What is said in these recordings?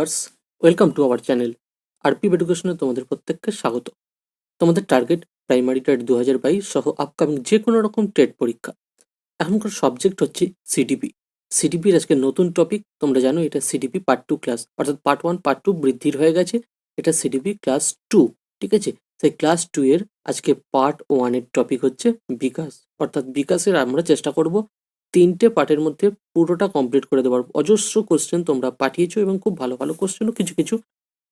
Viewers, welcome to our channel RP এডুকেশনে তোমাদের প্রত্যেককে স্বাগত। তোমাদের টার্গেট প্রাইমারি টেট 2022 সহ আপকামিং যে কোনো রকম টেট পরীক্ষা। এখনকার সাবজেক্ট হচ্ছে সিডিপি। সিডিপির আজকে নতুন টপিক, তোমরা জানো এটা সিডিপি পার্ট 2 ক্লাস, অর্থাৎ পার্ট 1 পার্ট 2 বৃদ্ধির হয়ে গেছে, এটা সিডিপি ক্লাস 2। ঠিক আছে, সেই ক্লাস 2 এর আজকে পার্ট 1 এর টপিক হচ্ছে বিকাশ। অর্থাৎ বিকাশের আমরা চেষ্টা করব 3টে পার্টের মধ্যে পুরোটা কমপ্লিট করে দেওয়ার। অজস্র কোশ্চেন তোমরা পাঠিয়েছো এবং খুব ভালো ভালো কোশ্চেনও কিছু কিছু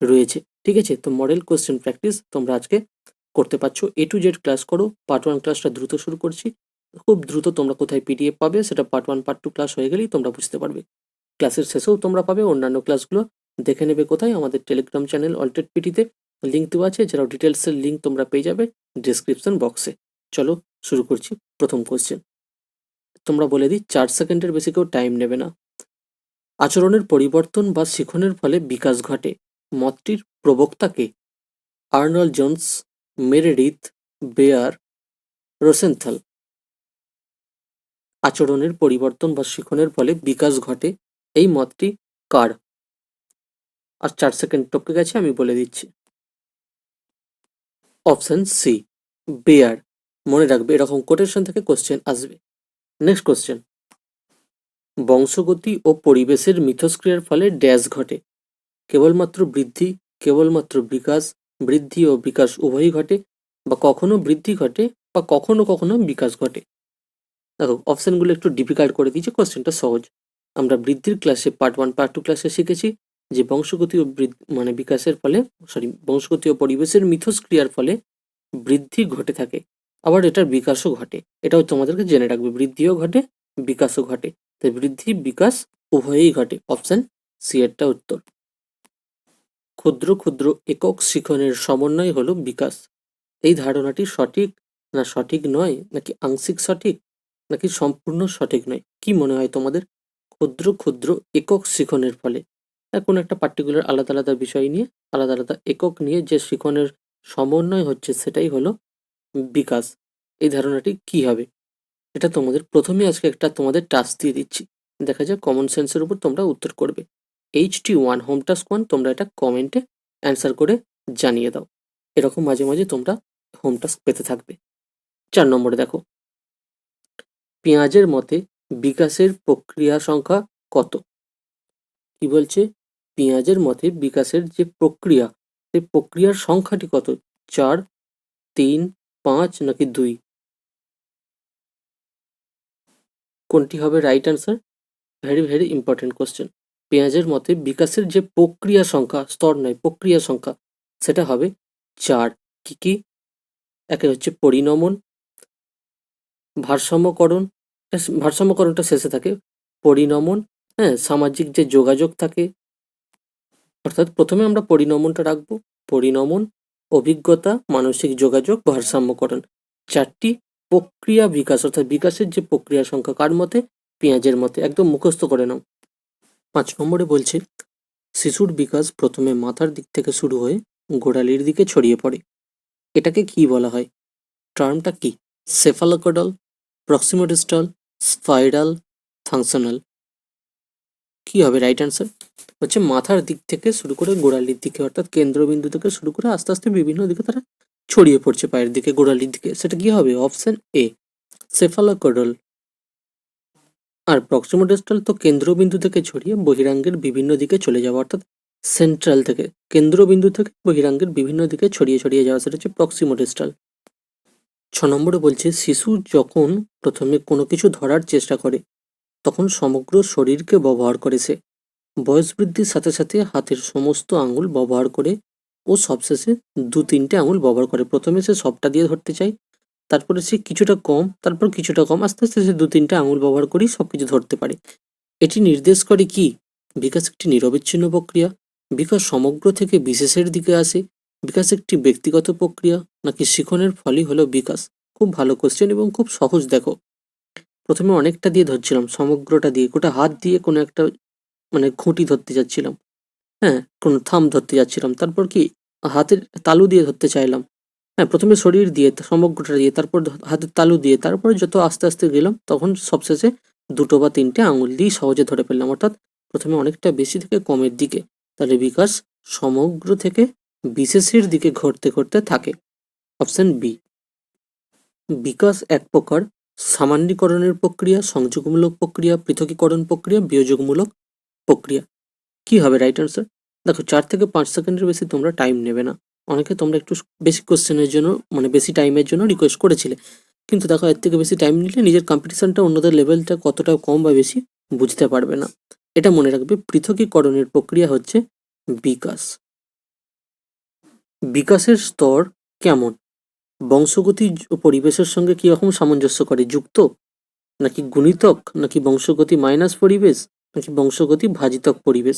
রয়েছে। ঠিক আছে, তো মডেল কোশ্চেন প্র্যাকটিস তোমরা আজকে করতে পারছো। A to Z ক্লাস করো। পার্ট 1 ক্লাসটা দ্রুত শুরু করছি, খুব দ্রুত। তোমরা কোথায় পিডিএফ পাবে সেটা পার্ট 1 পার্ট 2 ক্লাস হয়ে গেলেই তোমরা বুঝতে পারবে। ক্লাসের শেষেও তোমরা পাবে অন্যান্য ক্লাসগুলো। দেখে নেবে কোথায়, আমাদের টেলিগ্রাম চ্যানেল অল্টেড পিটিতে লিঙ্ক দেওয়া আছে, যারা ডিটেলসের লিঙ্ক তোমরা পেয়ে যাবে ডিসক্রিপশন বক্সে। চলো শুরু করছি। প্রথম কোশ্চেন তোমরা বলে দিই, 4 সেকেন্ডের বেশি কেউ টাইম নেবে না। আচরণের পরিবর্তন বা শিখনের ফলে বিকাশ ঘটে, মতটির প্রবক্তা কে? Arnold Jones, Meredith, Bayer, Rosenthal. আচরণের পরিবর্তন বা শিখনের ফলে বিকাশ ঘটে, এই মতটি কার? আর 4 সেকেন্ড টপকে গেছে, আমি বলে দিচ্ছি। অপশন সি, বেয়ার। মনে রাখবে, এরকম কোটেশন থেকে কোশ্চেন আসবে। নেক্সট কোশ্চেন, বংশগতি ও পরিবেশের মিথস্ক্রিয়ার ফলে ড্যাশ ঘটে? কেবলমাত্র বৃদ্ধি, কেবলমাত্র বিকাশ, বৃদ্ধি ও বিকাশ উভয়ই ঘটে, বা কখনো বৃদ্ধি ঘটে বা কখনো কখনো বিকাশ ঘটে। দেখো, অপশনগুলো একটু ডিফিকাল্ট করে দিয়েছে, কোশ্চেনটা সহজ। আমরা বৃদ্ধির ক্লাসে পার্ট 1 পার্ট 2 ক্লাসে শিখেছি যে বংশগতি ও বিকাশের ফলে, বংশগতি ও পরিবেশের মিথস্ক্রিয়ার ফলে বৃদ্ধি ঘটে থাকে, আবার এটার বিকাশও ঘটে। এটাও তোমাদেরকে জেনে রাখবে, বৃদ্ধিও ঘটে বিকাশও ঘটে। তাই বৃদ্ধি বিকাশ উভয়ই ঘটে। অপশন সি এরটা উত্তর। ক্ষুদ্র ক্ষুদ্র একক শিখনের সমন্বয় হলো বিকাশ। এই ধারণাটি সঠিক না সঠিক নয়, নাকি আংশিক সঠিক, নাকি সম্পূর্ণ সঠিক নয়? কি মনে হয় তোমাদের? ক্ষুদ্র ক্ষুদ্র একক শিখনের ফলে, কোনো একটা পার্টিকুলার আলাদা আলাদা বিষয় নিয়ে, আলাদা আলাদা একক নিয়ে যে শিখনের সমন্বয় হচ্ছে সেটাই হলো বিকাশ। এই ধারণাটি কি হবে? এটা তোমাদের প্রথমে আজকে একটা তোমাদের টাস্ক দিয়ে দিচ্ছি, দেখা যায় কমন সেন্সের উপর তোমরা উত্তর করবে। HT1 হোম টাস্ক 1 তোমরা এটা কমেন্টে অ্যান্সার করে জানিয়ে দাও। এরকম মাঝে মাঝে তোমরা হোম টাস্ক পেতে থাকবে। 4 নম্বরে দেখো, পেঁয়াজের মতে বিকাশের প্রক্রিয়া সংখ্যা কত? কি বলছে? পেঁয়াজের মতে বিকাশের যে প্রক্রিয়া, সেই প্রক্রিয়ার সংখ্যাটি কত? 4, 3, 5 নাকি 2? কোনটি হবে right answer? Very very important question. পেঁয়াজের মতে বিকাশের যে প্রক্রিয়া সংখ্যা, স্তর নয়, প্রক্রিয়া সংখ্যা, সেটা হবে 4। কি কি? একে হচ্ছে পরিণমন, ভারসাম্যকরণ, ভারসাম্যকরণটা শেষে থাকে, পরিণমন, হ্যাঁ, সামাজিক যে যোগাযোগ থাকে, অর্থাৎ প্রথমে আমরা পরিণমনটা রাখবো, পরিণমন, অভিজ্ঞতা, মানসিক যোগাযোগ, ভারসাম্যকরণ। 4টি প্রক্রিয়া বিকাশ, অর্থাৎ বিকাশের যে প্রক্রিয়া সংখ্যা কার মতে? পেঁয়াজের মতে। একদম মুখস্থ করে নাও। 5 নম্বরে বলছে, শিশুর বিকাশ প্রথমে মাথার দিক থেকে শুরু হয়ে গোড়ালির দিকে ছড়িয়ে পড়ে, এটাকে কি বলা হয়? টার্মটা কি? সেফালোকডাল, প্রক্সিমোডিস্টাল, স্পাইরাল, ফাংশনাল। কি হবে রাইট অ্যান্সার? হচ্ছে মাথার দিক থেকে শুরু করে গোড়ালির দিকে, অর্থাৎ কেন্দ্রবিন্দু থেকে শুরু করে আস্তে আস্তে বিভিন্ন দিকে তারা ছড়িয়ে পড়ছে পায়ের দিকে, গোড়ালির দিকে। সেটা কি হবে? Option A, সেফালোকডাল। আর প্রক্সিমোডিস্টাল তো কেন্দ্রবিন্দু থেকে ছড়িয়ে বহিরাঙ্গের বিভিন্ন দিকে চলে যাওয়া, অর্থাৎ সেন্ট্রাল থেকে, কেন্দ্রবিন্দু থেকে বহিরাঙ্গের বিভিন্ন দিকে ছড়িয়ে ছড়িয়ে যাওয়া, সেটা হচ্ছে প্রক্সিমোডিস্টাল। 6 নম্বরে বলছে, শিশু যখন প্রথমে কোনো কিছু ধরার চেষ্টা করে তখন সমগ্র শরীরকে ব্যবহার করে সে। বয়স বৃদ্ধির সাথে সাথে হাতের সমস্ত আঙুল ব্যবহার করে ও সবশেষে 2-3টে আঙুল ব্যবহার করে। প্রথমে সে সবটা দিয়ে ধরতে চায়, তারপরে সে কিছুটা কম, তারপর কিছুটা কম, আস্তে আস্তে সে 2-3টে আঙুল ব্যবহার করেই সবকিছু ধরতে পারে। এটি নির্দেশ করে কি? বিকাশ একটি নিরবিচ্ছিন্ন প্রক্রিয়া, বিকাশ সমগ্র থেকে বিশেষের দিকে আসে, বিকাশ একটি ব্যক্তিগত প্রক্রিয়া, নাকি শিখনের ফলই হলো বিকাশ? খুব ভালো কোশ্চেন এবং খুব সহজ। দেখো, প্রথমে অনেকটা দিয়ে ধরছিলাম, সমগ্রটা দিয়ে, গোটা হাত দিয়ে কোনো একটা খুঁটি ধরতে যাচ্ছিলাম, হ্যাঁ, কোনো থাম ধরতে যাচ্ছিলাম, তারপর কি হাতের তালু দিয়ে ধরতে চাইলাম, হ্যাঁ, প্রথমে শরীর দিয়ে, সমগ্রটা দিয়ে, তারপর হাতের তালু দিয়ে, তারপরে যত আস্তে আস্তে গেলাম তখন সবশেষে 2 বা 3টে আঙুল দিয়ে সহজে ধরে ফেললাম। অর্থাৎ প্রথমে অনেকটা বেশি থেকে কমের দিকে, তাহলে বিকাশ সমগ্র থেকে বিশেষের দিকে ঘটতে ঘটতে থাকে। Option B. বিকাশ এক প্রকার সামান্যীকরণের প্রক্রিয়া, সংযোগমূলক প্রক্রিয়া, পৃথকীকরণ প্রক্রিয়া, বিয়োজকমূলক প্রক্রিয়া। কি হবে রাইট আনসার? দেখো 4 থেকে 5 সেকেন্ডের বেশি তোমরা টাইম নেবে না। অনেকে তোমরা একটু বেশি কোশ্চেনের জন্য মানে বেশি টাইমের জন্য রিকোয়েস্ট করেছিলে, কিন্তু দেখো এর থেকে বেশি টাইম নিলে নিজের কম্পিটিশনটা অন্যদের লেভেলটা কতটা কম বা বেশি বুঝতে পারবে না। এটা মনে রাখবে, পৃথকীকরণের প্রক্রিয়া হচ্ছে বিকাশ। বিকাশের স্তর কেমন? বংশগতি পরিবেশের সঙ্গে কি রকম সামঞ্জস্য করে? যুক্ত, নাকি গুণিতক, নাকি বংশগতি মাইনাস পরিবেশ, নাকি বংশগতি ভাজিতক পরিবেশ?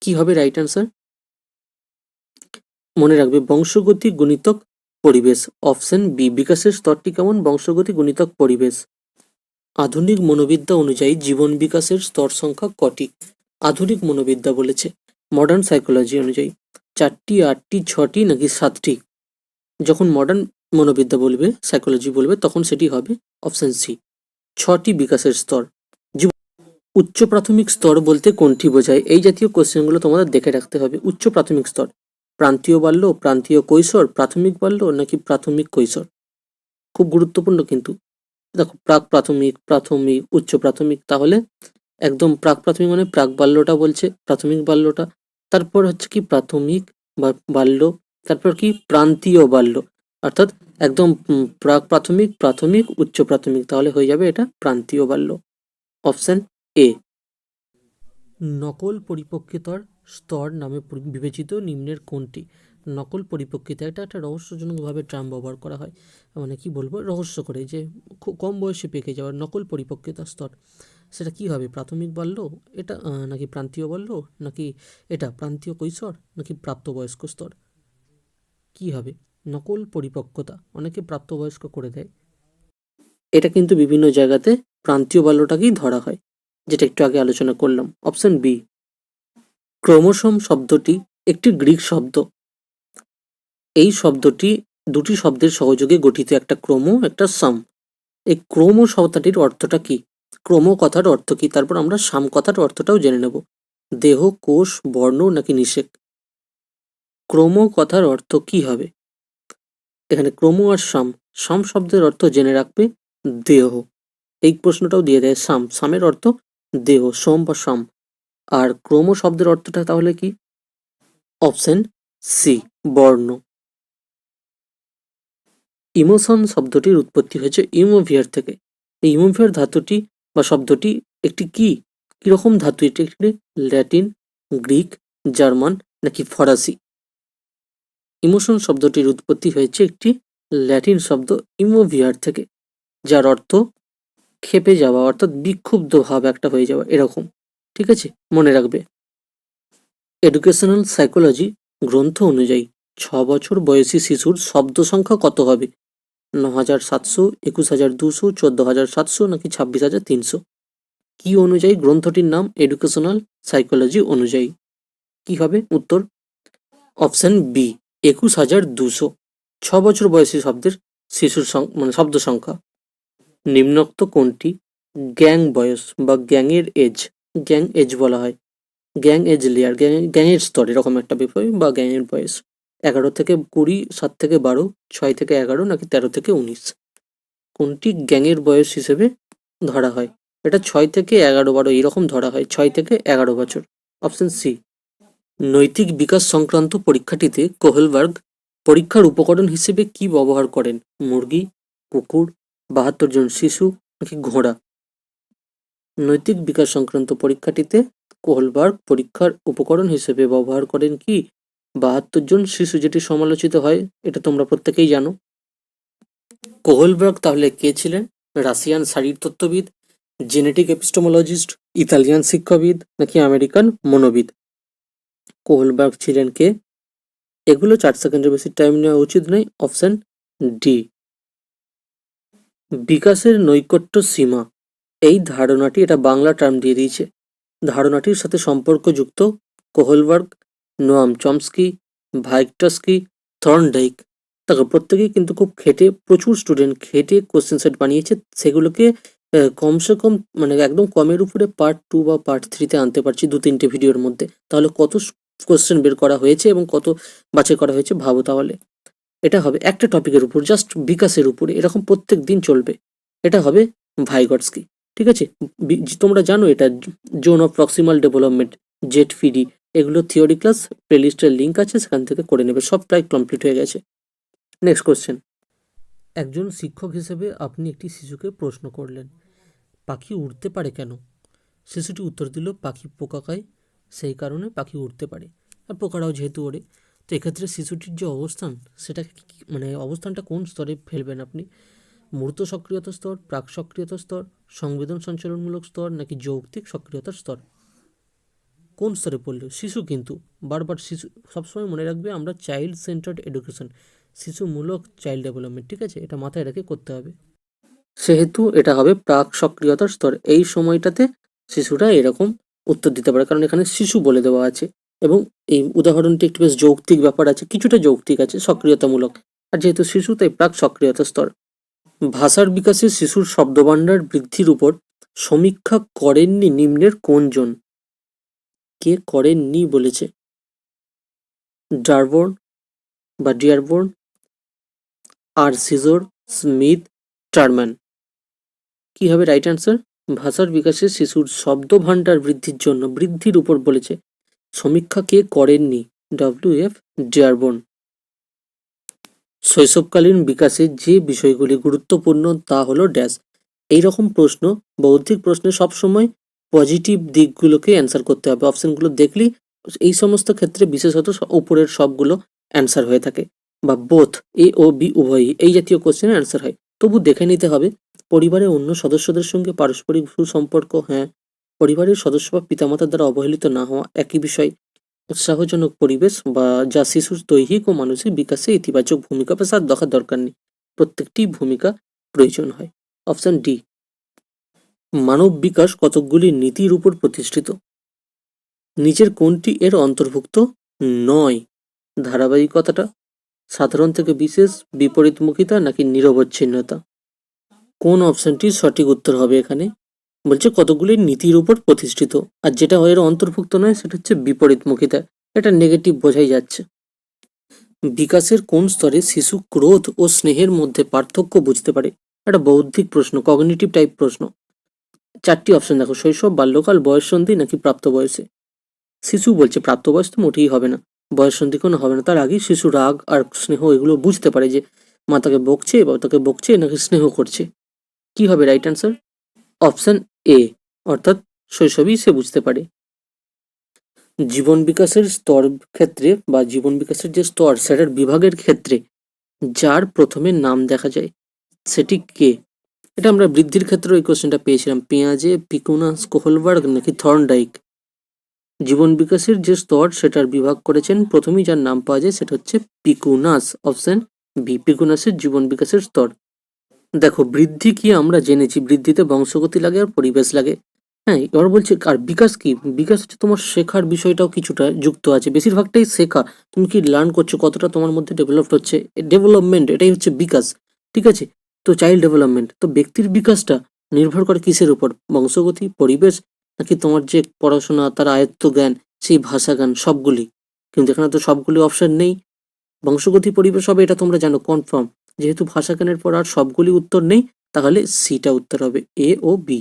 কি হবে রাইট আনসার? মনে রাখবে বংশগতি গুণিতক পরিবেশ। Option B. বিকাশের স্তরটি কেমন? বংশগতি গুণিতক পরিবেশ। আধুনিক মনোবিদ্যা অনুযায়ী জীবন বিকাশের স্তর সংখ্যা কটি? আধুনিক মনোবিদ্যা বলেছে, মডার্ন সাইকোলজি অনুযায়ী 4টি, 8টি, 6টি, নাকি 7টি? যখন মডার্ন মনোবিদ্যা বলবে, সাইকোলজি বলবে, তখন সেটি হবে অপশন সি, 6টি বিকাশের স্তর। উচ্চ প্রাথমিক স্তর বলতে কোনটি বোঝায়? এই জাতীয় কোশ্চেনগুলো তোমাদের দেখে রাখতে হবে। উচ্চ প্রাথমিক স্তর, প্রান্তীয় বাল্য, প্রান্তীয় কৈশোর, প্রাথমিক বাল্য, নাকি প্রাথমিক কৈশোর? খুব গুরুত্বপূর্ণ কিন্তু। দেখো প্রাক প্রাথমিক, প্রাথমিক, উচ্চ প্রাথমিক, তাহলে একদম প্রাক প্রাথমিক মানে প্রাক বাল্যটা বলছে, প্রাথমিক বাল্যটা। তারপর হচ্ছে কি প্রাথমিক বা বাল্য, তারপর কি প্রান্তীয় বাল্য, অর্থাৎ একদম প্রাক প্রাথমিক, প্রাথমিক, উচ্চ প্রাথমিক, তাহলে হয়ে যাবে এটা প্রান্তীয় বাল্য। Option A. নকল পরিপক্কতার স্তর নামে বিবেচিত নিম্নের কোনটি? নকল পরিপক্কতা, এটা একটা রহস্যজনকভাবে টার্ম ব্যবহার করা হয়, মানে কি বলবো, রহস্য করে, যে খুব কম বয়সে পেকে যাওয়ার নকল পরিপক্কতার স্তর। সেটা কি হবে? প্রাথমিক বাল্য এটা, নাকি প্রান্তীয় বাল্য, নাকি এটা প্রান্তীয় কৈশোর, নাকি প্রাপ্তবয়স্ক স্তর? কি হবে নকল পরিপক্কতা? অনেকে প্রাপ্তবয়স্ক করে দেয়, এটা কিন্তু বিভিন্ন জায়গাতে প্রান্তীয় বাল্যটাকেই ধরা হয়, যেটা একটু আগে আলোচনা করলাম। Option B. ক্রোমোসোম শব্দটি একটি গ্রিক শব্দ। এই শব্দটি দুটি শব্দের সহযোগে গঠিত, একটা ক্রোমো, একটা সাম। এই ক্রোমো শব্দটির অর্থটা কি? ক্রোমো কথার অর্থ কি? তারপর আমরা সাম কথার অর্থটাও জেনে নেব। দেহ, কোষ, বর্ণ, নাকি নিষেক? ক্রোমো কথার অর্থ কি হবে? এখানে ক্রোমো আর সাম, সাম শব্দের অর্থ জেনে রাখবে দেহ। এই প্রশ্নটাও দিয়ে দেয়, সাম, সামের অর্থ দেহ, সোম বা সাম। আর ক্রোমো শব্দের অর্থটা তাহলে কি? অপশন সি, বর্ণ। ইমোশন শব্দটির উৎপত্তি হয়েছে ইমোভিয়ার থেকে। এই ইমোভিয়ার ধাতুটি বা শব্দটি একটি কিরকম ধাতু? এটি একটি ল্যাটিন, গ্রিক, জার্মান, নাকি ফরাসি? ইমোশন শব্দটির উৎপত্তি হয়েছে একটি ল্যাটিন শব্দ ইমোভিয়ার থেকে, যার অর্থ ক্ষেপে যাওয়া, অর্থাৎ বিক্ষুব্ধ ভাব একটা হয়ে যাওয়া, এরকম। ঠিক আছে, মনে রাখবে। এডুকেশনাল সাইকোলজি গ্রন্থ অনুযায়ী 6 বছর বয়সী শিশুর শব্দ সংখ্যা কত হবে? 9,700, 21,200, 14,700, নাকি 26,300? কি অনুযায়ী? গ্রন্থটির নাম এডুকেশনাল সাইকোলজি অনুযায়ী। কি হবে উত্তর? Option B, 21,200। 6 বছর বয়সী শিশুর মানে শব্দ সংখ্যা। নিম্নোক্ত কোনটি গ্যাং বয়স বা গ্যাংয়ের এজ? গ্যাং এজ বলা হয়, গ্যাং এজ লেয়ার, গ্যাংয়ের স্তর, এরকম একটা বিষয়, বা গ্যাংয়ের বয়স। 11 থেকে 20, 7 থেকে 12, 6 থেকে 11, নাকি 13 থেকে 19? কোনটি গ্যাংয়ের বয়স হিসেবে ধরা হয়? এটা 6 থেকে 11, 12 এরকম ধরা হয়, 6 থেকে 11 বছর। Option C. নৈতিক বিকাশ সংক্রান্ত পরীক্ষাটিতে কোহেলবার্গ পরীক্ষার উপকরণ হিসেবে কি ব্যবহার করেন? মুরগি, কুকুর, 72 জন শিশু, নাকি ঘোড়া? নৈতিক বিকাশ সংক্রান্ত পরীক্ষাটিতে কোহেলবার্গ পরীক্ষার উপকরণ হিসেবে ব্যবহার করেন কি? 72 জন শিশু, যেটি সমালোচিত হয়, এটা তোমরা প্রত্যেকেই জানো। কোহেলবার্গ তাহলে কে ছিলেন? রাশিয়ান শারীরতত্ত্ববিদ, জেনেটিক এপিস্টেমোলজিস্ট, ইতালিয়ান শিক্ষাবিদ, নাকি আমেরিকান মনোবিদ? কোহেলবার্গ ছিলেন কে? এগুলো 4 সেকেন্ডের বেশি টাইম নেওয়া উচিত নয়। Option D. বিকাশের নৈকট্য সীমা, এই ধারণাটি, এটা বাংলা টার্ম দিয়ে দিয়েছে, ধারণাটির সাথে সম্পর্কযুক্ত কোহেলবার্গ, নোয়াম চমস্কি, ভাইটস্কি, থর্নডাইক। দেখো প্রত্যেকেই কিন্তু খুব খেটে, প্রচুর স্টুডেন্ট খেটে কোশ্চেন সেট বানিয়েছে, সেগুলোকে কমসে কম মানে একদম কমের উপরে পার্ট 2 বা পার্ট 3 তে আনতে পারছি 2-3টে ভিডিওর মধ্যে। তাহলে কত কোয়েশ্চেন বের করা হয়েছে এবং কত বাছাই করা হয়েছে ভাবো তাহলে। এটা হবে একটা টপিকের উপর, জাস্ট বিকাশের উপরে, এরকম প্রত্যেক দিন চলবে। এটা হবে ভাইগটস্কি, ঠিক আছে? তোমরা জানো এটা zone of proximal development, Z-PD, এগুলো থিওরি ক্লাস প্লেলিস্টের লিঙ্ক আছে, সেখান থেকে করে নেবে, সব প্রায় কমপ্লিট হয়ে গেছে। নেক্সট কোয়েশ্চেন, একজন শিক্ষক হিসেবে আপনি একটি শিশুকে প্রশ্ন করলেন, পাখি উড়তে পারে কেন? শিশুটি উত্তর দিল, পাখি পোকা খায়, সেই কারণে পাখি উড়তে পারে, আর পোকারাও যেহেতু ওড়ে। তো এক্ষেত্রে শিশুটির যে অবস্থান, সেটা মানে অবস্থানটা কোন স্তরে ফেলবেন আপনি? মূর্ত সক্রিয়তা স্তর, প্রাক সক্রিয়তা স্তর, সংবেদন সঞ্চালনমূলক স্তর, নাকি যৌক্তিক সক্রিয়তার স্তর? কোন স্তরে পড়লো? শিশু, কিন্তু বারবার শিশু, সবসময় মনে রাখবে আমরা চাইল্ড সেন্টার্ড এডুকেশন, শিশুমূলক চাইল্ড ডেভেলপমেন্ট, ঠিক আছে? এটা মাথায় রেখে করতে হবে। সেহেতু এটা হবে প্রাক সক্রিয়তার স্তর। এই সময়টাতে শিশুরা এরকম উত্তর দিতে পারে, কারণ এখানে শিশু বলে দেওয়া আছে এবং এই উদাহরণটি একটু বেশ যৌক্তিক ব্যাপার আছে, কিছুটা যৌক্তিক আছে, সক্রিয়তামূলক। আর যেহেতু শিশু, তাই প্রাক সক্রিয়তা স্তর। ভাষার বিকাশে শিশুর শব্দভাণ্ডার বৃদ্ধির উপর সমীক্ষা করেননি নিম্নের কোনজন? কে করেননি বলেছে? ডারবোর্ন বা ডিয়ারবোর্ন, আর সিজর, স্মিথ, টারম্যান। কি হবে রাইট অ্যান্সার? ভাষার বিকাশে শিশুর শব্দভাণ্ডার বৃদ্ধির উপর বলেছে সমীক্ষা কে করেননি? ডব্লিউ.এফ. ডিয়ারবোর্ন। শৈশবকালীন বিকাশে যে বিষয়গুলি গুরুত্বপূর্ণ তা হলো ড্যাশ। এইরকম প্রশ্ন, বৌদ্ধিক প্রশ্নে সবসময় পজিটিভ দিকগুলোকে অ্যান্সার করতে হবে। অপশনগুলো দেখলেই এই সমস্ত ক্ষেত্রে বিশেষত উপরের সবগুলো অ্যান্সার হয়ে থাকে, বা বোথ, এ ও বি উভয়ই এই জাতীয় কোশ্চেনের অ্যান্সার হয়। তবু দেখে নিতে হবে। পরিবারের অন্য সদস্যদের সঙ্গে পারস্পরিক সুসম্পর্ক, হ্যাঁ। পরিবারের সদস্য বা পিতামাতার দ্বারা অবহেলিত না হওয়া, একই বিষয়। উৎসাহজনক পরিবেশ, বা যা শিশুর দৈহিক ও মানসিক বিকাশে ইতিবাচক ভূমিকা বা সাথ দেখার দরকার নেই, প্রত্যেকটি ভূমিকা প্রয়োজন হয়। Option D. মানব বিকাশ কতকগুলি নীতির উপর প্রতিষ্ঠিত? নিচের কোনটি এর অন্তর্ভুক্ত নয়? ধারাবাহিকতাটা, সাধারণ থেকে বিশেষ, বিপরীতমুখিতা, নাকি নিরবচ্ছিন্নতা? কোন অপশনটি সঠিক উত্তর হবে এখানে? বলছে কতগুলি নীতির উপর প্রতিষ্ঠিত, আর যেটা এর অন্তর্ভুক্ত নয় সেটা হচ্ছে বিপরীতমুখিতা। এটা নেগেটিভ বোঝাই যাচ্ছে। বিকাশের কোন স্তরে শিশু ক্রোধ ও স্নেহের মধ্যে পার্থক্য বুঝতে পারে? একটা বৌদ্ধিক প্রশ্ন, কগনিটিভ টাইপ প্রশ্ন। 4টি অপশন দেখো, শৈশব, বাল্যকাল, বয়ঃসন্ধি, নাকি প্রাপ্তবয়সে। শিশু বলছে প্রাপ্তবয়স তো মোটেই হবে না, বয়ঃসন্ধি কোনো হবে না, তার আগেই শিশু রাগ আর স্নেহ এগুলো বুঝতে পারে যে মা তাকে বকছে বা তাকে বকছে নাকি স্নেহ করছে। কি হবে রাইট অ্যান্সার? অপশন এ, অর্থাৎ শৈশবেই সে বুঝতে পারে। জীবন বিকাশের স্তর ক্ষেত্রে, বা জীবন বিকাশের যে স্তর সেটার বিভাগের ক্ষেত্রে যার প্রথমে নাম দেখা যায় সেটি কে? এটা আমরা বৃদ্ধির ক্ষেত্রে ওই কোশ্চেনটা পেয়েছিলাম, পেঁয়াজে, পিকুনাস, কোহলবার্গ, নাকি থর্নডাইক। জীবন বিকাশের যে স্তর সেটার বিভাগ করেছেন প্রথমেই যার নাম পাওয়া যায় সেটা হচ্ছে পিকুনাস। অপশন বি, পিকুনাসের জীবন বিকাশের স্তর। দেখো বৃদ্ধি কি আমরা জেনেছি, বৃদ্ধিতে বংশগতি লাগে আর পরিবেশ লাগে, হ্যাঁ। এবার বলছি আর বিকাশ কি? বিকাশ হচ্ছে তোমার শেখার বিষয়টাও কিছুটা যুক্ত আছে, বেশিরভাগটাই শেখা, তুমি কি লার্ন করছো, কতটা তোমার মধ্যে ডেভেলপ হচ্ছে, ডেভেলপমেন্ট, এটাই হচ্ছে বিকাশ, ঠিক আছে? তো চাইল্ড ডেভেলপমেন্ট, তো ব্যক্তির বিকাশটা নির্ভর করে কিসের উপর? বংশগতি, পরিবেশ, নাকি তোমার যে পড়াশোনা, তার আয়ত্ত জ্ঞান, সেই ভাষা জ্ঞান, সবগুলি। কিন্তু এখানে তো সবগুলি অপশন নেই। বংশগতি, পরিবেশ হবে, এটা তোমরা জানো কনফার্ম। যেহেতু ভাষা জ্ঞানের পর আর সবগুলি উত্তর নেই, তাহলে সিটা উত্তর হবে, এ ও বি,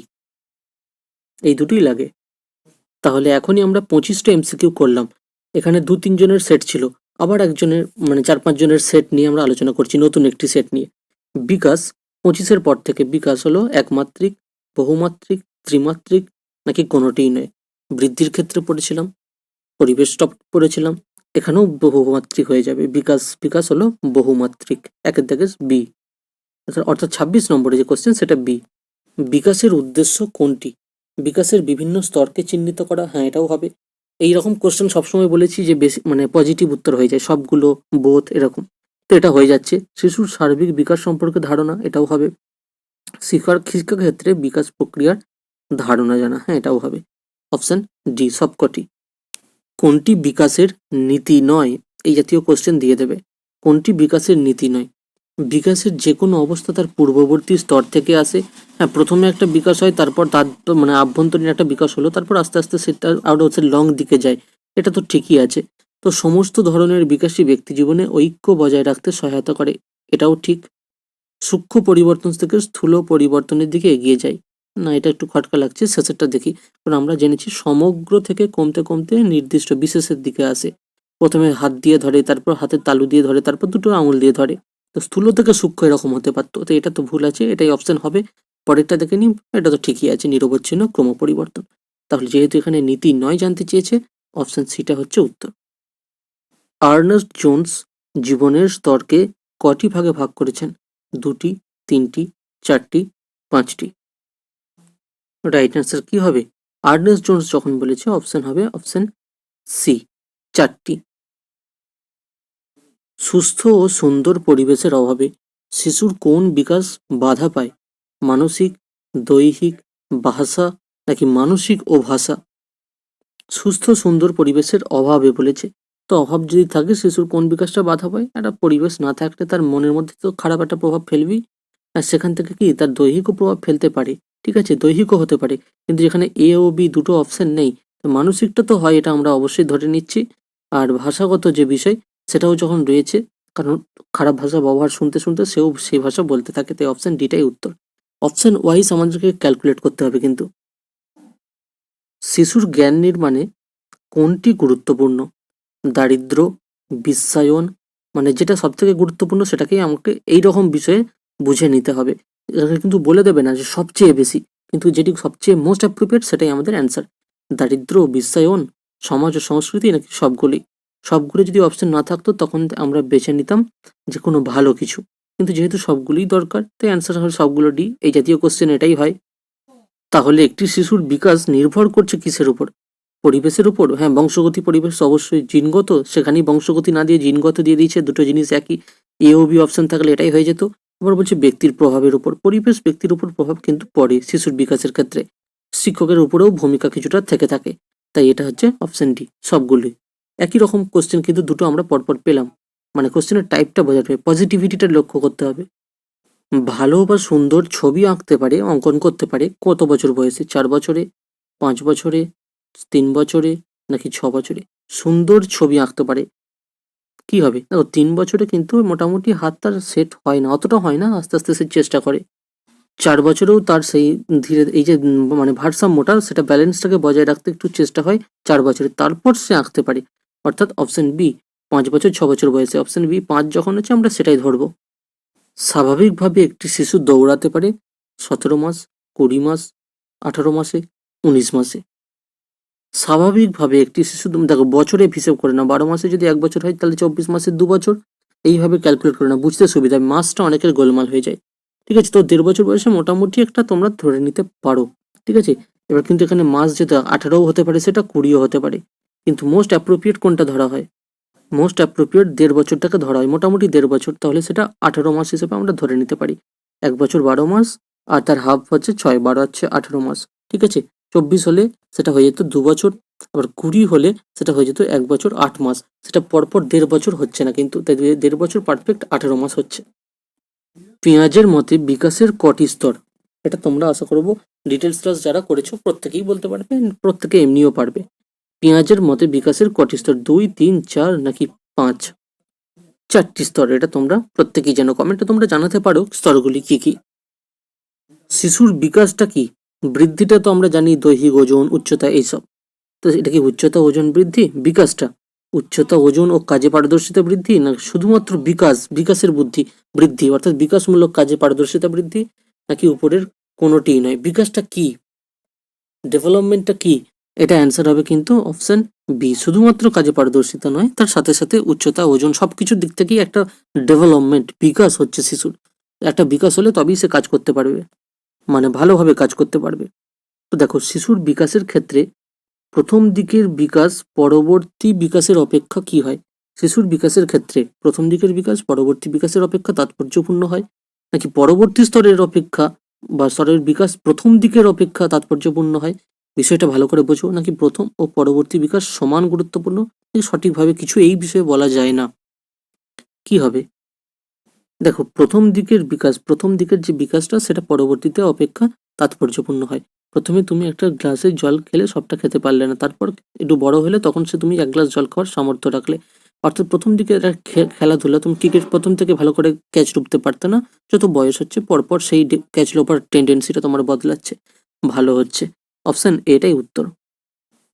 এই দুটোই লাগে। তাহলে এখনই আমরা 25টা এমসিকিউ করলাম। এখানে 2-3 জনের সেট ছিল, আবার একজনের মানে 4-5 জনের সেট নিয়ে আমরা আলোচনা করছি, নতুন একটি সেট নিয়ে। বিকাশ 25-এর পর থেকে বিকাশ হলো একমাত্রিক, বহুমাত্রিক, ত্রিমাত্রিক, নাকি কোনোটিই নয়। বৃদ্ধির ক্ষেত্রে পড়েছিলাম, পরিবেশ টপ পড়েছিলাম, এখানেও বহুমাত্রিক হয়ে যাবে। বিকাশ হলো বহুমাত্রিক, একের দাগে বি, অর্থাৎ 26 নম্বরে যে কোশ্চেন সেটা বি। বিকাশের উদ্দেশ্য কোনটি? বিকাশের বিভিন্ন স্তরকে চিহ্নিত করা, হ্যাঁ এটাও হবে। এইরকম কোশ্চেন সবসময় বলেছি যে বেশি মানে পজিটিভ উত্তর হয়ে যায় সবগুলো, বোথ এরকম, তো এটা হয়ে যাচ্ছে। শিশুর সার্বিক বিকাশ সম্পর্কে ধারণা, এটাও হবে। শিক্ষাক্ষেত্রে বিকাশ প্রক্রিয়ার ধারণা জানা, হ্যাঁ এটাও হবে। অপশন ডি সবকটি। কোনটি বিকাশের নীতি নয়? এই জাতীয় কোশ্চেন দিয়ে দেবে। কোনটি বিকাশের নীতি নয়? বিকাশের যে কোনো অবস্থা তার পূর্ববর্তী স্তর থেকে আসে। হ্যাঁ, প্রথমে একটা বিকাশ হয়, তারপর তার মানে আভ্যন্তরীণ একটা বিকাশ হলো, তারপর আস্তে আস্তে সেটা আরো হচ্ছে লং দিকে যায়। এটা তো ঠিকই আছে। তো সমস্ত ধরনের বিকাশই ব্যক্তি জীবনে ঐক্য বজায় রাখতে সহায়তা করে, এটাও ঠিক। সূক্ষ্ম পরিবর্তন থেকে স্থূল পরিবর্তনের দিকে এগিয়ে যায়। না, এটা একটু খটকা লাগছে, শেষেরটা দেখি। কারণ আমরা জেনেছি সমগ্র থেকে কমতে কমতে নির্দিষ্ট বিশেষের দিকে আসে। প্রথমে হাত দিয়ে ধরে, তারপর হাতের তালু দিয়ে ধরে, তারপর দুটো আঙুল দিয়ে ধরে। তো স্থূল থেকে সূক্ষ্ম এরকম হতে পারতো, তো এটা তো ভুল আছে, এটাই অপশন হবে। পরেরটা দেখে নিই, এটা তো ঠিকই আছে, নিরবচ্ছিন্ন ক্রম পরিবর্তন। তাহলে যেহেতু এখানে নীতি নয় জানতে চেয়েছে, অপশন সিটা হচ্ছে উত্তর। আর্নেস্ট জোন্স জীবনের স্তরকে কটি ভাগে ভাগ করেছেন? 2টি, 3টি, 4টি, 5টি। রাইট অ্যান্সার কি হবে? আর্নেস্ট জোন্স যখন বলেছে, অপশন হবে অপশন সি, 4টি। সুস্থ ও সুন্দর পরিবেশের অভাবে শিশুর কোন বিকাশ বাধা পায়? মানসিক, দৈহিক, ভাষা নাকি মানসিক ও ভাষা? সুস্থ সুন্দর পরিবেশের অভাবে বলেছে। তো অভাব যদি থাকে, শিশুর কোন বিকাশটা বাধা পায়? একটা পরিবেশ না থাকলে তার মনের মধ্যে তো খারাপ একটা প্রভাব ফেলবেই, আর সেখান থেকে কি তার দৈহিকও প্রভাব ফেলতে পারে। ঠিক আছে, দৈহিকও হতে পারে, কিন্তু যেখানে এ ও বি দুটো অপশন নেই, তো মানসিকটা তো হয়, এটা আমরা অবশ্যই ধরে নিচ্ছি। আর ভাষাগত যে বিষয়, সেটাও যখন রয়েছে, কারণ খারাপ ভাষা ব্যবহার শুনতে শুনতে সেও সেই ভাষা বলতে থাকে, তাই অপশন ডিটাই উত্তর। অপশন ওয়াইজ আমাদেরকে ক্যালকুলেট করতে হবে কিন্তু। শিশুর জ্ঞান নির্মাণে কোনটি গুরুত্বপূর্ণ? দারিদ্র্য, বিশ্বায়ন, মানে যেটা সব থেকে গুরুত্বপূর্ণ সেটাকেই আমাকে এই রকম বিষয়ে বুঝে নিতে হবে। এখানে কিন্তু বলে দেবে না যে সবচেয়ে বেশি, কিন্তু যেটি সবচেয়ে মোস্ট অ্যাপ্রোপ্রিয়েট সেটাই আমাদের অ্যান্সার। দারিদ্র্য, বিশ্বায়ন, সমাজ ও সংস্কৃতি নাকি সবগুলি? সবগুলো যদি অপশন না থাকতো তখন আমরা বেছে নিতাম যে কোনো ভালো কিছু, কিন্তু যেহেতু সবগুলোই দরকার, তাই অ্যান্সার হবে সবগুলো ডি। এই জাতীয় কোশ্চেন এটাই হয়। তাহলে একটি শিশুর বিকাশ নির্ভর করছে কিসের উপর? পরিবেশের উপর? হ্যাঁ, বংশগতি পরিবেশ অবশ্যই। জিনগত, সেখানেই বংশগতি না দিয়ে জিনগত দিয়ে দিয়েছে, দুটো জিনিস একই। এ ও বি অপশন থাকলে এটাই হয়ে যেত। আবার বলছে ব্যক্তির প্রভাবের উপর। পরিবেশ ব্যক্তির উপর প্রভাব কিন্তু পড়ে শিশুর বিকাশের ক্ষেত্রে। শিক্ষকের উপরেও ভূমিকা কিছুটা থেকে থাকে। তাই এটা হচ্ছে অপশন ডি, সবগুলোই। একই রকম কোশ্চেন কিন্তু দুটো আমরা পরপর পেলাম। মানে কোশ্চেনের টাইপটা বোঝাতে হবে, পজিটিভিটিটা লক্ষ্য করতে হবে। ভালো বা সুন্দর ছবি আঁকতে পারে, অঙ্কন করতে পারে কত বছর বয়সে? 4 বছরে, 5 বছরে, 3 বছরে নাকি 6 বছরে? সুন্দর ছবি আঁকতে পারে, কি হবে? দেখো 3 বছরে কিন্তু মোটামুটি হাত তার সেট হয় না, অতটা হয় না, আস্তে আস্তে সে চেষ্টা করে। 4 বছরেও তার সেই ধীরে এই যে মানে ভারসাম্যটা, সেটা ব্যালেন্সটাকে বজায় রাখতে একটু চেষ্টা হয় 4 বছরে, তারপর সে আঁকতে পারে। অর্থাৎ অপশন বি, 5 বছর 6 বছর বয়সে। অপশন বি 5 যখন হচ্ছে, আমরা সেটাই ধরবো। স্বাভাবিকভাবে একটি শিশু দৌড়াতে পারে 17 মাস, 20 মাস, 18 মাসে, 19 মাসে। স্বাভাবিকভাবে একটি শিশু, তুমি দেখো বছরে হিসেব করে না, 12 মাসে যদি 1 বছর হয় তাহলে 24 মাসে 2 বছর, এইভাবে ক্যালকুলেট করে না, বুঝতে সুবিধা হয়, মাসটা অনেকের গোলমাল হয়ে যায়। ঠিক আছে, তো 1.5 বছর বয়সে মোটামুটি একটা তোমরা ধরে নিতে পারো। ঠিক আছে, এবার কিন্তু এখানে মাস যেটা 18ও হতে পারে, সেটা 20ও হতে পারে, কিন্তু মোস্ট অ্যাপ্রোপ্রিয়েট কোনটা ধরা হয়? মোস্ট অ্যাপ্রোপ্রিয়েট 1.5 বছরটাকে ধরা হয়, মোটামুটি 1.5 বছর, তাহলে সেটা 18 মাস হিসেবে আমরা ধরে নিতে পারি। 1 বছর 12 মাস, আর তার হাফ হচ্ছে 6, 12 হচ্ছে 18 মাস। ঠিক আছে, 24 হলে সেটা হয়ে যেত 2 বছর, আবার 20 হলে সেটা হয়ে যেত 1 বছর 8 মাস। সেটা পরপর 1.5 বছর হচ্ছে না কিন্তু, তাই 1.5 বছর পারফেক্ট 18 মাস হচ্ছে। পেঁয়াজের মতে বিকাশের কটি স্তর? এটা তোমরা আশা করবো ডিটেলস ক্লাস যারা করেছো প্রত্যেকেই বলতে পারবে, প্রত্যেকে এমনিও পারবে। পেঁয়াজের মতে বিকাশের কটি স্তর? 2, 3, 4 নাকি 5? 4টি স্তর, এটা তোমরা প্রত্যেকেই জানো, কমেন্টে তোমরা জানাতে পারো স্তরগুলি কি কি। শিশুর বিকাশটা কি? বৃদ্ধিটা তো আমরা জানি দৈহিক ওজন, উচ্চতা, এইসব। তো এটা কি উচ্চতা, ওজন বৃদ্ধি? বিকাশটা উচ্চতা, ওজন ও কাজে পারদর্শিতা বৃদ্ধি, না শুধুমাত্র বিকাশের বৃদ্ধি, অর্থাৎ বিকাশমূলক কাজে পারদর্শিতা বৃদ্ধি, নাকি উপরের কোনোটিই নয়? বিকাশটা কি, ডেভেলপমেন্টটা কি? এটা অ্যান্সার হবে কিন্তু অপশন বি, শুধুমাত্র কাজে পারদর্শিতা নয়, তার সাথে সাথে উচ্চতা, ওজন, সবকিছুর দিক থেকেই একটা ডেভেলপমেন্ট, বিকাশ হচ্ছে শিশুর। একটা বিকাশ হলে তবেই সে কাজ করতে পারবে, মানে ভালোভাবে কাজ করতে পারবে। তো দেখো, শিশুর বিকাশের ক্ষেত্রে প্রথম দিকের বিকাশ পরবর্তী বিকাশের অপেক্ষা কি হয়? শিশুর বিকাশের ক্ষেত্রে প্রথম দিকের বিকাশ পরবর্তী বিকাশের অপেক্ষা তাৎপর্যপূর্ণ হয়, নাকি পরবর্তী স্তরের অপেক্ষা বা স্তরের বিকাশ প্রথম দিকের অপেক্ষা তাৎপর্যপূর্ণ হয়? বিষয়টা ভালো করে বোঝো, নাকি প্রথম ও পরবর্তী বিকাশ সমান গুরুত্বপূর্ণ? সঠিকভাবে কিছু এই বিষয়ে বলা যায় না, কি হবে? দেখো, প্রথম দিকের যে বিকাশটা সেটা পরবর্তীতে অপেক্ষা তাৎপর্যপূর্ণ হয়। প্রথমে তুমি একটা গ্লাসে জল খেলে সবটা খেতে পারলে না, তারপর একটু বড় হলে তখন তুমি এক গ্লাস জল খাওয়ার সামর্থ্য রাখলে। অর্থাৎ প্রথম দিকে এটা খেলাধুলা, তুমি ক্রিকেট প্রথম থেকে ভালো করে ক্যাচ ডুবতে পারতে না, যত বয়স হচ্ছে পরপর সেই ক্যাচ লোপার টেন্ডেন্সিটা তোমার বদলাচ্ছে, ভালো হচ্ছে। অপশন এটাই উত্তর।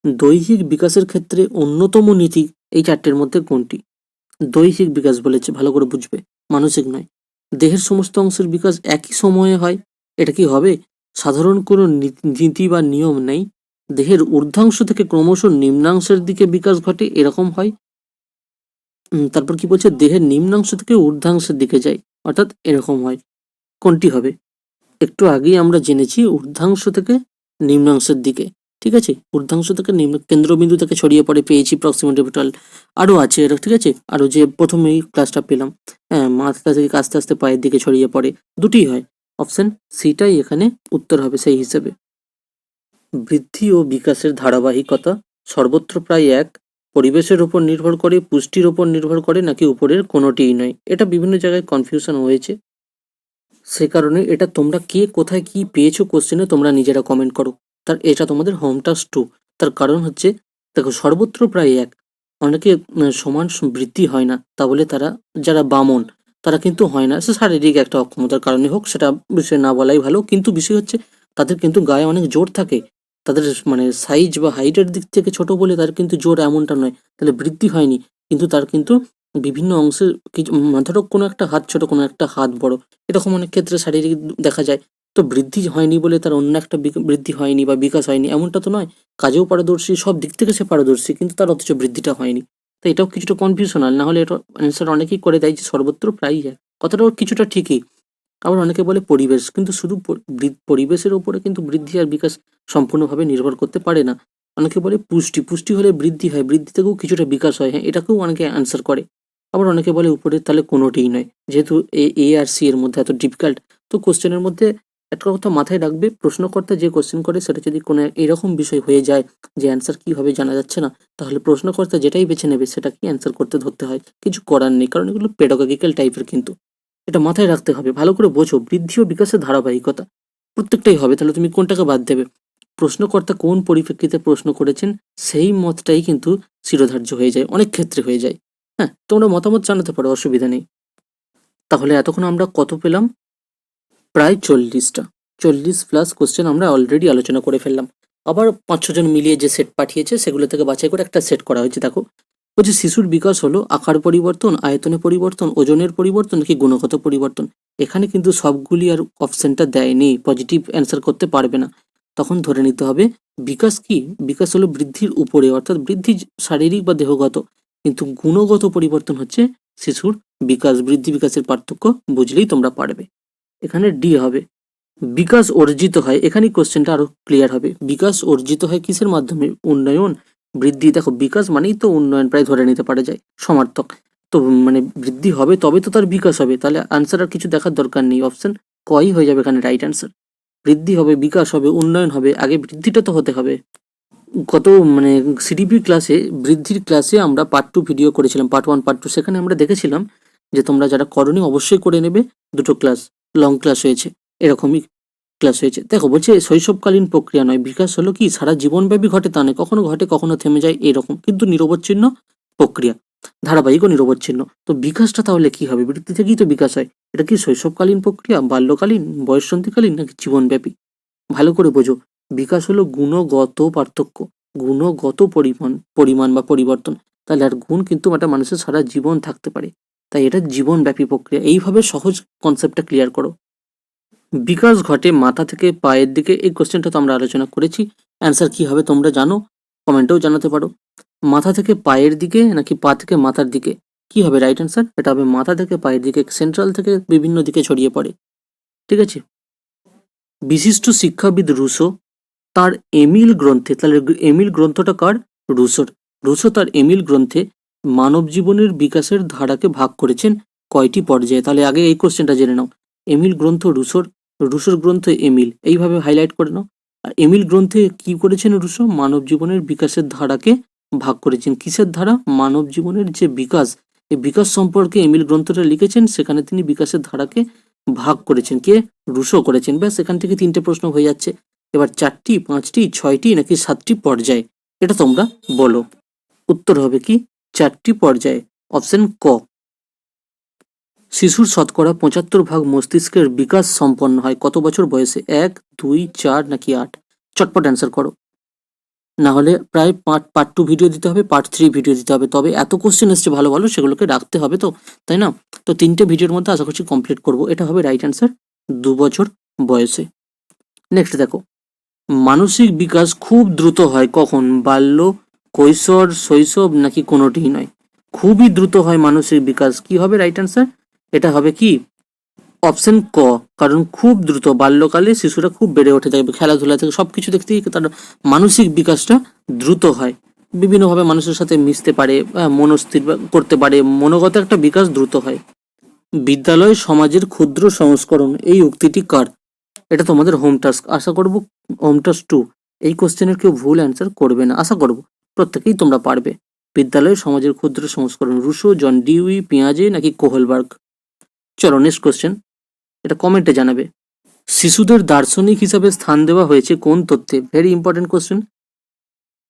দৈহিক বিকাশের ক্ষেত্রে অন্যতম নীতি এই চারটের মধ্যে কোনটি? দৈহিক বিকাশ বলেছে, ভালো করে বুঝবে, মানসিক নয়। দেহের সমস্ত অংশের বিকাশ একই সময়ে হয়, এটা কি হবে? সাধারণ কোনো নীতি বা নিয়ম নেই। দেহের ঊর্ধ্বাংশ থেকে ক্রমশ নিম্নাংশের দিকে বিকাশ ঘটে, এরকম হয়। তারপর কি বলছে? দেহের নিম্নাংশ থেকে ঊর্ধ্বাংশের দিকে যায়, অর্থাৎ এরকম হয়। কোনটি হবে? একটু আগেই আমরা জেনেছি ঊর্ধ্বাংশ থেকে নিম্নাংশের দিকে, ঠিক আছে? ঊর্ধ্বাংশ থেকে নিম্ন কেন্দ্রবিন্দু থেকে ছড়িয়ে পড়ে পেয়েছি প্রক্সিমিটি অরবিটাল, আরো আছে এটা, ঠিক আছে? আরো যে প্রথমেই ক্লাসটা পেলাম, হ্যাঁ, মাথা থেকে আস্তে আস্তে পায়ের দিকে ছড়িয়ে পড়ে, দুটিই হয়। অপশন সিটাই এখানে উত্তর হবে সেই হিসেবে। বৃদ্ধি ও বিকাশের ধারাবাহিকতা সর্বত্র প্রায় এক, পরিবেশের উপর নির্ভর করে, পুষ্টির উপর নির্ভর করে, নাকি উপরের কোনোটিই নয়? এটা বিভিন্ন জায়গায় কনফিউশন হয়েছে, সে কারণে এটা তোমরা কে কোথায় কি পেয়েছো কোশ্চেনে তোমরা নিজেরা কমেন্ট করো। এটা তোমাদের হোম টাস্ক 2। তার কারণ হচ্ছে, দেখো, সর্বত্র প্রায় এক, অনেকে সমান বৃদ্ধি হয় না, তা বলে তারা, যারা বামন তারা কিন্তু হয় না, সে শারীরিক একটা অক্ষমতার কারণে হোক, সেটা বিষয় না বলাই ভালো। কিন্তু বিষয় হচ্ছে তাদের কিন্তু গায়ে অনেক জোর থাকে, তাদের মানে সাইজ বা হাইটের দিক থেকে ছোট বলে তার কিন্তু জোর এমনটা নয়, তাহলে বৃদ্ধি হয়নি। কিন্তু তার কিন্তু বিভিন্ন অংশের কিছু, ধরো কোনো একটা হাত ছোট, কোনো একটা হাত বড়, এরকম অনেক ক্ষেত্রে শারীরিক দেখা যায়। তো বৃদ্ধি হয়নি বলে তার অন্য একটা বৃদ্ধি হয়নি বা বিকাশ হয়নি এমনটা তো নয়। কাজেও পারদর্শী, সব দিক থেকে সে পারদর্শী, কিন্তু তার অথচ বৃদ্ধিটা হয়নি। তো এটাও কিছুটা কনফিউশনাল, না হলে এটা অ্যান্সার অনেকেই করে দেয় যে সর্বত্র প্রায়ই এক, কথাটাও কিছুটা ঠিকই। আবার অনেকে বলে পরিবেশ, কিন্তু শুধু পরিবেশের উপরে কিন্তু বৃদ্ধি আর বিকাশ সম্পূর্ণভাবে নির্ভর করতে পারে না। অনেকে বলে পুষ্টি হলে বৃদ্ধি হয়, বৃদ্ধি থেকেও কিছুটা বিকাশ হয়, হ্যাঁ, এটাকেও অনেকে অ্যান্সার করে। আবার অনেকে বলে উপরের তাহলে কোনোটিই নয়, যেহেতু এ আর সি এর মধ্যে এত ডিফিকাল্ট। তো কোশ্চেনের মধ্যে একটা কথা মাথায় রাখবে, প্রশ্নকর্তা যে কোশ্চেন করে সেটা যদি কোনো এরকম বিষয় হয়ে যায় যে অ্যান্সার কি হবে জানা যাচ্ছে না, তাহলে প্রশ্নকর্তা যেটাই বেছে নেবে সেটাকে অ্যান্সার করতে ধরতে হয়, কিছু করার নেই, কারণ এগুলো পেডাগজিক্যাল টাইপের। কিন্তু এটা মাথায় রাখতে হবে, ভালো করে বোঝো, বৃদ্ধি ও বিকাশের ধারাবাহিকতা প্রত্যেকটাই হবে, তাহলে তুমি কোনটাকে বাদ দেবে? প্রশ্নকর্তা কোন পরিপ্রেক্ষিতে প্রশ্ন করেছেন সেই মতটাই কিন্তু শিরোধার্য হয়ে যায়, অনেক ক্ষেত্রে হয়ে যায়। হ্যাঁ, তোমরা মতামত জানাতে পারো, অসুবিধা নেই। তাহলে এতক্ষণ আমরা কত পেলাম? প্রায় 40টা, 40+ কোশ্চেন আমরা অলরেডি আলোচনা করে ফেললাম। আবার 5-6 জন মিলিয়ে যে সেট পাঠিয়েছে সেগুলো থেকে বাছাই করে একটা সেট করা হয়েছে। দেখো, বলছে শিশুর বিকাশ হলো আকার পরিবর্তন, আয়তনে পরিবর্তন, ওজনের পরিবর্তন, নাকি গুণগত পরিবর্তন? এখানে কিন্তু সবগুলি আর অপশনটা দেয়নি, পজিটিভ অ্যান্সার করতে পারবে না। তখন ধরে নিতে হবে বিকাশ কি? বিকাশ হলো বৃদ্ধির উপরে, অর্থাৎ বৃদ্ধি শারীরিক বা দেহগত, কিন্তু গুণগত পরিবর্তন হচ্ছে শিশুর বিকাশ। বৃদ্ধি বিকাশের পার্থক্য বুঝলেই তোমরা পারবে। এখানে ডি হবে। বিকাশ অর্জিত হয়, এখানেই কোশ্চেনটা আরো ক্লিয়ার হবে। বিকাশ অর্জিত হয় কিসের মাধ্যমে? উন্নয়ন, বৃদ্ধি। দেখো, বিকাশ মানেই তো উন্নয়ন, প্রায় ধরে নিতে পারা যায়, সমার্থক। তো মানে বৃদ্ধি হবে তবে তো তার বিকাশ হবে, তাহলে আনসার আর কিছু দেখার দরকার নেই, অপশন কই হয়ে যাবে এখানে রাইট আনসার। বৃদ্ধি হবে, বিকাশ হবে, উন্নয়ন হবে, আগে বৃদ্ধিটা তো হতে হবে। গত মানে সিডিপি ক্লাসে, বৃদ্ধির ক্লাসে আমরা পার্ট 2 ভিডিও করেছিলাম, পার্ট 1 পার্ট 2, সেখানে আমরা দেখেছিলাম যে তোমরা যারা করনি অবশ্যই করে নেবে, দুটো ক্লাস লং ক্লাস হয়েছে, এরকমই ক্লাস হয়েছে। দেখো, বলছে শৈশবকালীন প্রক্রিয়া নয়, বিকাশ হলো কি সারা জীবনব্যাপী ঘটে তা নয়, কখনো ঘটে কখনো থেমে যায়, এরকম কিন্তু নিরবচ্ছিন্ন প্রক্রিয়া, ধারাবাহিক ও নিরবচ্ছিন্ন। তো বিকাশটা তাহলে কি হবে? বৃদ্ধি থেকেই তো বিকাশ হয়। এটা কি শৈশবকালীন প্রক্রিয়া, বাল্যকালীন, বয়ঃসন্ধিকালীন, নাকি জীবনব্যাপী? ভালো করে বোঝো, বিকাশ হলো গুণগত পার্থক্য, গুণগত পরিমাণ বা পরিবর্তন। তাহলে আর গুণ কিন্তু একটা মানুষের সারা জীবন থাকতে পারে, তাই এটা জীবনব্যাপী প্রক্রিয়া। এইভাবে সহজ কনসেপ্টটা ক্লিয়ার করো। বিকাশ ঘটে মাথা থেকে পায়ের দিকে, এই কোশ্চেনটা তো আমরা আলোচনা করেছি। অ্যান্সার কি হবে তোমরা জানো, কমেন্টেও জানাতে পারো। মাথা থেকে পায়ের দিকে নাকি পা থেকে মাথার দিকে, কি হবে রাইট অ্যান্সার? এটা হবে মাথা থেকে পায়ের দিকে, সেন্ট্রাল থেকে বিভিন্ন দিকে ছড়িয়ে পড়ে, ঠিক আছে। বিশিষ্ট শিক্ষাবিদ রুসো তার এমিল গ্রন্থে, তাহলে এমিল গ্রন্থটা কার? রুসোর। রুসো তার এমিল গ্রন্থে মানব জীবনের বিকাশের ধারাকে ভাগ করেছেন কয়টি পর্যায়ে? তাহলে আগে এই কোশ্চেনটা জেনে নাও। এমিল গ্রন্থ রুসোর, রুসোর গ্রন্থ এমিল, এইভাবে হাইলাইট করে নাও। আর এমিল গ্রন্থে কি করেছেন রুসো? মানব জীবনের বিকাশের ধারাকে ভাগ করেছেন। কিসের ধারা? মানব জীবনের যে বিকাশ, এই বিকাশ সম্পর্কে এমিল গ্রন্থটা লিখেছেন, সেখানে তিনি বিকাশের ধারাকে ভাগ করেছেন, কে রুশো করেছেন। ব্যাস এখান থেকে 3টে প্রশ্ন হয়ে যাচ্ছে। এবার 4টি, 5টি, 6টি নাকি 7টি পর্যায়ে, এটা তোমরা বলো। উত্তর হবে কি 4টি পর্যায়ে, অপশন ক। শিশুর শতকরা 75% মস্তিষ্কের বিকাশ সম্পন্ন হয় কত বছর বয়সে? 1, 2, 4 নাকি 8? চটপট অ্যান্সার করো, না হলে প্রায় পার্ট 2 ভিডিও দিতে হবে, পার্ট 3 ভিডিও দিতে হবে। তবে এত কোশ্চেন এসছে ভালো ভালো, সেগুলোকে রাখতে হবে তো, তাই না? তো 3টে ভিডিওর মধ্যে আশা করছি কমপ্লিট করব। এটা হবে রাইট অ্যান্সার, 2 বছর বয়সে। নেক্সট দেখো, মানসিক বিকাশ খুব দ্রুত হয় কখন? বাল্য, কৈশোর, শৈশব নাকি কোনোটিই নয়? খুবই দ্রুত হয় মানসিক বিকাশ, কি হবে রাইট অ্যান্সার? এটা হবে কি অপশন ক। কারণ খুব দ্রুত বাল্যকালে শিশুরা খুব বেড়ে ওঠে, থাকবে খেলাধুলা থেকে সবকিছু দেখতে তার মানসিক বিকাশটা দ্রুত হয়, বিভিন্নভাবে মানুষের সাথে মিশতে পারে, মনস্থির করতে পারে, মনোগত একটা বিকাশ দ্রুত হয়। বিদ্যালয় সমাজের ক্ষুদ্র সংস্করণ, এই উক্তিটি কার? এটা তোমাদের হোম টাস্ক, আশা করব হোম টাস্ক 2। এই কোশ্চেনের কেউ ভুল অ্যান্সার করবে না, আশা করব প্রত্যেকেই তোমরা পারবে। বিদ্যালয় সমাজের ক্ষুদ্র সংস্করণ, রুশো, জন ডিউই, পিয়াজে নাকি কোহলবার্গ? চলো নেক্সট কোশ্চেন, এটা কমেন্টে জানাবে। শিশুদের দার্শনিক হিসাবে স্থান দেওয়া হয়েছে কোন তত্ত্বে? Very important question.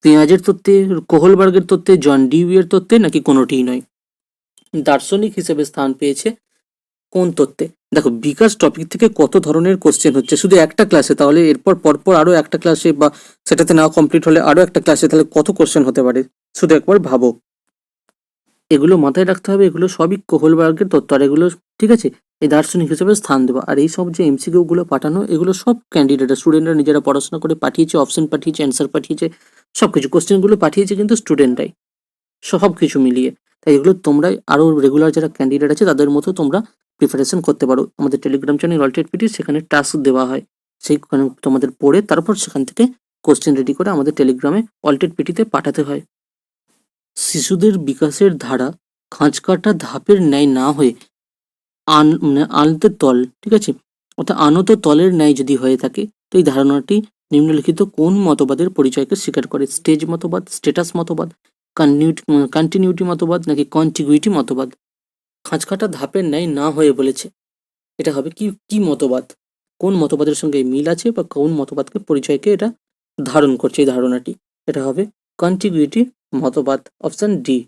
পেঁয়াজের তত্ত্বে, কোহলবার্গের তত্ত্বে, জন ডিউইয়ের তত্ত্বে নাকি কোনোটিই নয়? দার্শনিক হিসেবে স্থান পেয়েছে কোন তত্ত্বে? দেখো বিকাশ টপিক থেকে কত ধরনের কোশ্চেন হচ্ছে শুধু একটা ক্লাসে, তাহলে এরপর পরপর আরো একটা ক্লাসে, বা সেটাতে না কমপ্লিট হলে আরো একটা ক্লাসে, তাহলে কত কোশ্চেন হতে পারে শুধু একবার ভাবো। এগুলো মাথায় রাখতে হবে, এগুলো সবই কোহলবার্গের তত্ত্ব, আর এগুলো ঠিক আছে এই দার্শনিক হিসেবে স্থান দেওয়া। আর এই সব যে এমসিকিউ গুলো পাঠানো, এগুলো সব ক্যান্ডিডেটরা, স্টুডেন্টরা নিজেরা পড়াশোনা করে পাঠিয়েছে, অপশন পাঠিয়েছে, অ্যান্সার পাঠিয়েছে, সবকিছু কোশ্চেনগুলো পাঠিয়েছে কিন্তু স্টুডেন্টরাই, সব কিছু মিলিয়ে। তাই এগুলো তোমরা আরো রেগুলার যারা ক্যান্ডিডেট আছে তাদের মতো তোমরা প্রিপারেশন করতে পারো। আমাদের টেলিগ্রাম চ্যানেল অলটেড পিটি, সেখানে টাস্ক দেওয়া হয়, সেইখানে তোমাদের পড়ে তারপর সেখান থেকে কোশ্চেন রেডি করে আমাদের টেলিগ্রামে অলটেড পিটিতে পাঠাতে হয়। শিশুদের বিকাশের ধারা খাঁজকাটা ধাপের ন্যায় না হয়ে আনতে তল, ঠিক আছে, অর্থাৎ আনত তলের ন্যায় যদি হয়ে থাকে, তো এই ধারণাটি নিম্নলিখিত কোন মতবাদের পরিচয়কে স্বীকার করে? স্টেজ মতবাদ, স্টেটাস মতবাদ, কন্টিনিউটি মতবাদ নাকি কন্টিগুইটি মতবাদ? খাঁজকাটা ধাপের ন্যায় না হয়ে বলেছে, এটা হবে কি কি মতবাদ? কোন মতবাদের সঙ্গে মিল আছে বা কোন মতবাদকে পরিচয়কে এটা ধারণ করছে এই ধারণাটি? এটা হবে কন্টিগুইটি মতবাদ, অপশন ডি।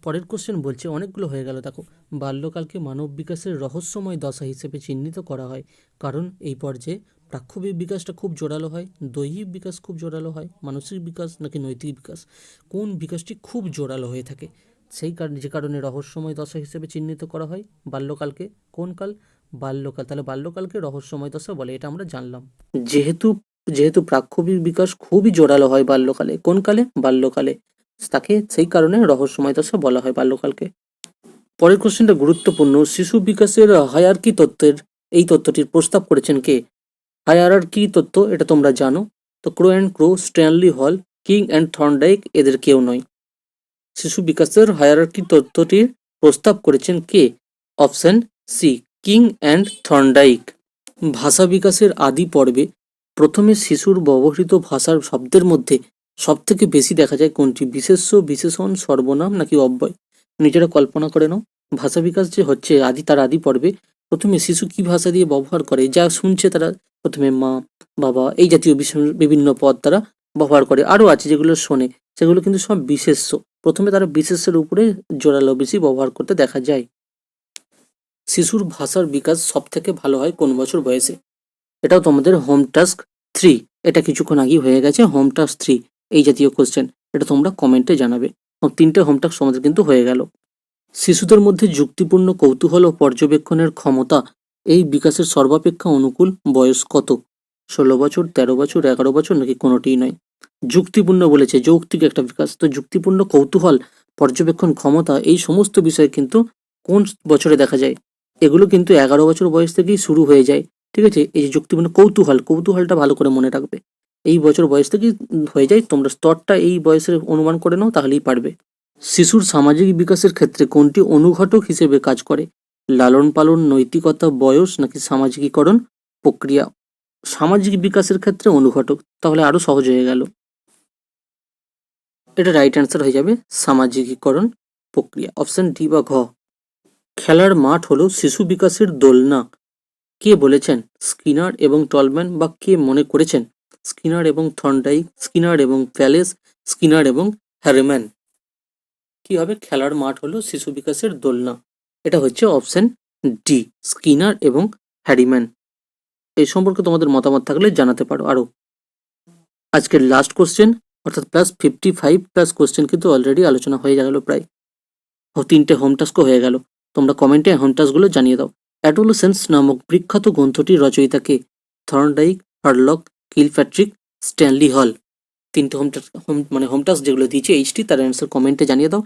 পরের কোশ্চেন বলছে, অনেকগুলো হয়ে গেল দেখো, বাল্যকালকে মানব বিকাশের রহস্যময় দশা হিসেবে চিহ্নিত করা হয় কারণ এই পর্যায়ে প্রাক্ষবিক বিকাশটা খুব জোরালো হয়, দৈহিক বিকাশ খুব জোরালো হয়, মানসিক বিকাশ নাকি নৈতিক বিকাশ? কোন বিকাশটি খুব জোরালো হয়ে থাকে? সেই কারণে, যে কারণে রহস্যময় দশা হিসেবে চিহ্নিত করা হয় বাল্যকালকে। কোন কাল? বাল্যকাল। তাহলে বাল্যকালকে রহস্যময় দশা বলে, এটা আমরা জানলাম। যেহেতু যেহেতু প্রাক্ষবিক বিকাশ খুবই জোরালো হয় বাল্যকালে, কোন কালে? বাল্যকালে, তাকে সেই কারণে রহস্যময় দশা বলা হয় বাল্যকালকে। পরের কোশ্চেনটা গুরুত্বপূর্ণ, শিশু বিকাশের হায়ারার্কি তত্ত্বের, এই তত্ত্বটির প্রস্তাব করেছেন কে? হায়ারার্কি তত্ত্ব, এটা তোমরা জানো, তো Crow and Crow, Stanley Hall, King and Thorndike এদের কেউ নয়। শিশু বিকাশের হায়ারার্কি তত্ত্বটির প্রস্তাব করেছেন কে? Option C, King and Thorndike. ভাষা বিকাশের আদি পর্বে প্রথমে শিশুর ব্যবহৃত ভাষার শব্দের মধ্যে সবথেকে বেশি দেখা যায় কোনটি? বিশেষ্য, বিশেষণ, সর্বনাম নাকি অব্যয়? নিজেরা কল্পনা করে নাও, ভাষা বিকাশ যে হচ্ছে তার আদি পর্বে প্রথমে শিশু কি ভাষা দিয়ে ব্যবহার করে, যা শুনছে তারা প্রথমে মা, বাবা, এই জাতীয় বিভিন্ন পদ তারা ব্যবহার করে। আরও আছে যেগুলো শোনে, সেগুলো কিন্তু সব বিশেষ্য, প্রথমে তারা বিশেষ্যের উপরে জোরালো বেশি ব্যবহার করতে দেখা যায়। শিশুর ভাষার বিকাশ সব থেকে ভালো হয় কোন বছর বয়সে? এটাও তোমাদের হোম টাস্ক 3, এটা কিছুক্ষণ আগেই হয়ে গেছে, হোম টাস্ক 3 এই জাতীয় কোশ্চেন, এটা তোমরা কমেন্টে জানাবে। 3টে হোম টাস্ক আমাদের কিন্তু হয়ে গেল। শিশুদের মধ্যে যুক্তিপূর্ণ কৌতূহল ও পর্যবেক্ষণের ক্ষমতা, এই বিকাশের সর্বাপেক্ষা অনুকূল বয়স কত? 16 বছর, 13 বছর, 11 বছর নাকি কোনোটিই নয়? যুক্তিপূর্ণ বলেছে, যৌক্তিক একটা বিকাশ, তো যুক্তিপূর্ণ কৌতূহল, পর্যবেক্ষণ ক্ষমতা, এই সমস্ত বিষয় কিন্তু কোন বছরে দেখা যায়? এগুলো কিন্তু 11 বছর বয়স থেকেই শুরু হয়ে যায়, ঠিক আছে? এই যে যুক্তিপূর্ণ কৌতূহলটা ভালো করে মনে রাখবে, এই বছর বয়স থেকেই হয়ে যায়, তোমরা স্তরটা এই বয়সের অনুমান করে নাও, তাহলেই পারবে। শিশুর সামাজিক বিকাশের ক্ষেত্রে কোনটি অনুঘটক হিসেবে কাজ করে? লালন পালন, নৈতিকতা, বয়স নাকি সামাজিকীকরণ প্রক্রিয়া? সামাজিক বিকাশের ক্ষেত্রে অনুঘটক, তাহলে আরো সহজ হয়ে গেল, এটা রাইট অ্যান্সার হয়ে যাবে সামাজিকীকরণ প্রক্রিয়া। অপশন ডি বা ঘ, খেলার মাঠ হলো শিশু বিকাশের দোলনা। কে বলেছেন? স্কিনার এবং টলম্যান, বা কে মনে করেছেন? স্কিনার এবং থর্নডাইক, স্কিনার এবং প্যালেস, স্কিনার এবং হ্যারিম্যান। কি হবে? খেলার মাঠ হলো শিশু বিকাশের দোলনা। এটা হচ্ছে অপশন ডি, স্কিনার এবং হ্যারিম্যান। এই সম্পর্কে তোমাদের মতামত থাকলে জানাতে পারো। আরো আজকের লাস্ট কোশ্চেন, অর্থাৎ +55 কোশ্চেন কিন্তু অলরেডি আলোচনা হয়ে গেল প্রায়। 3টে হোম টাস্কও হয়ে গেল। তোমরা কমেন্টে হোম টাস্কগুলো জানিয়ে দাও। অ্যাডোলেসেন্স নামক বিখ্যাত গ্রন্থটির রচয়িতাকে? থর্নডাইক, হারলক, কিলপ্যাট্রিক, স্ট্যানলি হল। 3টে হোম টাস্ক যেগুলো দিয়েছে এইচটি, তার অ্যান্সার কমেন্টে জানিয়ে দাও।